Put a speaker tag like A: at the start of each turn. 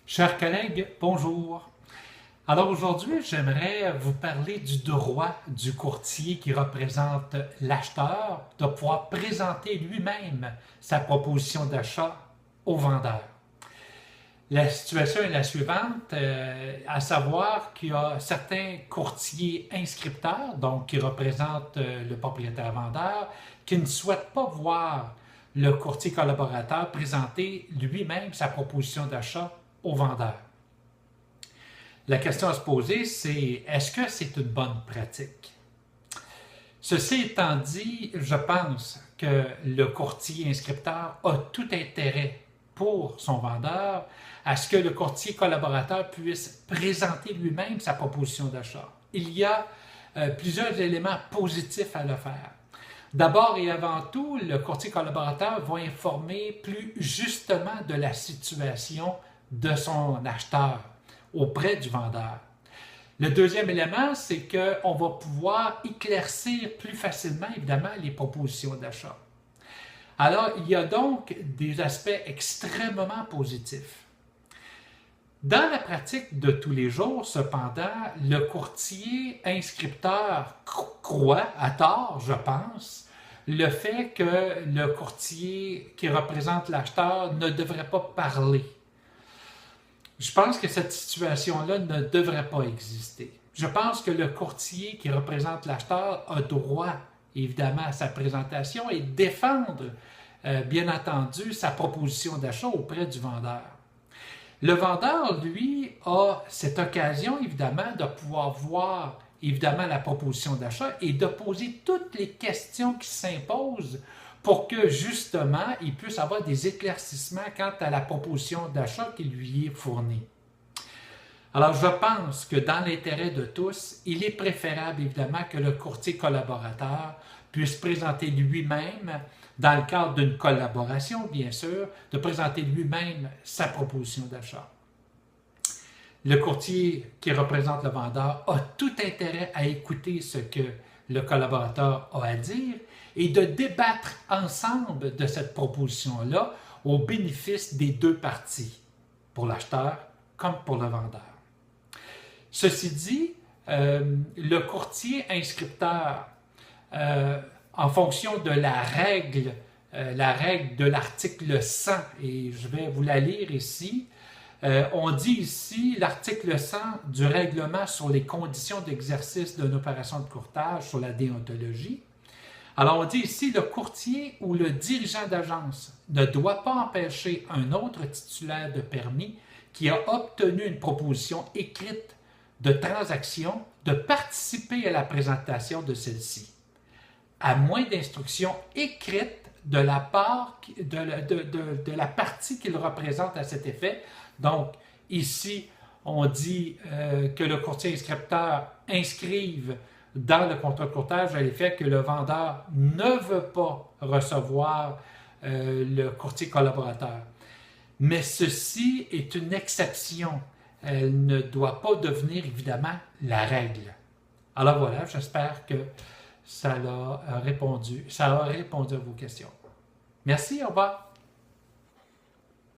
A: Chers collègues, bonjour. Alors aujourd'hui, j'aimerais vous parler du droit du courtier qui représente l'acheteur de pouvoir présenter lui-même sa proposition d'achat au vendeur. La situation est la suivante, à savoir qu'il y a certains courtiers inscripteurs, donc qui représentent le propriétaire-vendeur, qui ne souhaitent pas voir le courtier collaborateur présenter lui-même sa proposition d'achat au vendeur. La question à se poser, c'est est-ce que c'est une bonne pratique? Ceci étant dit, je pense que le courtier inscripteur a tout intérêt pour son vendeur à ce que le courtier collaborateur puisse présenter lui-même sa proposition d'achat. Il y a plusieurs éléments positifs à le faire. D'abord et avant tout, le courtier collaborateur va informer plus justement de la situation de son acheteur auprès du vendeur. Le deuxième élément, c'est qu'on va pouvoir éclaircir plus facilement, évidemment, les propositions d'achat. Alors, il y a donc des aspects extrêmement positifs. Dans la pratique de tous les jours, cependant, le courtier inscripteur croit, à tort, je pense, le fait que le courtier qui représente l'acheteur ne devrait pas parler. Je pense que cette situation-là ne devrait pas exister. Je pense que le courtier qui représente l'acheteur a droit, évidemment, à sa présentation et défendre, bien entendu, sa proposition d'achat auprès du vendeur. Le vendeur, lui, a cette occasion, évidemment, de pouvoir voir, évidemment, la proposition d'achat et de poser toutes les questions qui s'imposent pour que, justement, il puisse avoir des éclaircissements quant à la proposition d'achat qui lui est fournie. Alors, je pense que dans l'intérêt de tous, il est préférable, évidemment, que le courtier collaborateur puisse présenter lui-même, dans le cadre d'une collaboration, bien sûr, de présenter lui-même sa proposition d'achat. Le courtier qui représente le vendeur a tout intérêt à écouter ce que le collaborateur a à dire et de débattre ensemble de cette proposition-là au bénéfice des deux parties, pour l'acheteur comme pour le vendeur. Ceci dit, le courtier inscripteur, en fonction de la règle de l'article 100, et je vais vous la lire ici, on dit ici l'article 100 du règlement sur les conditions d'exercice d'une opération de courtage sur la déontologie. Alors on dit ici, le courtier ou le dirigeant d'agence ne doit pas empêcher un autre titulaire de permis qui a obtenu une proposition écrite de transaction de participer à la présentation de celle-ci, à moins d'instructions écrites de la part de la partie qu'il représente à cet effet. Donc, ici, on dit que le courtier inscripteur inscrive dans le contrat de courtage à l'effet que le vendeur ne veut pas recevoir le courtier collaborateur. Mais ceci est une exception. Elle ne doit pas devenir, évidemment, la règle. Alors voilà, j'espère que ça a répondu à vos questions. Merci, au revoir.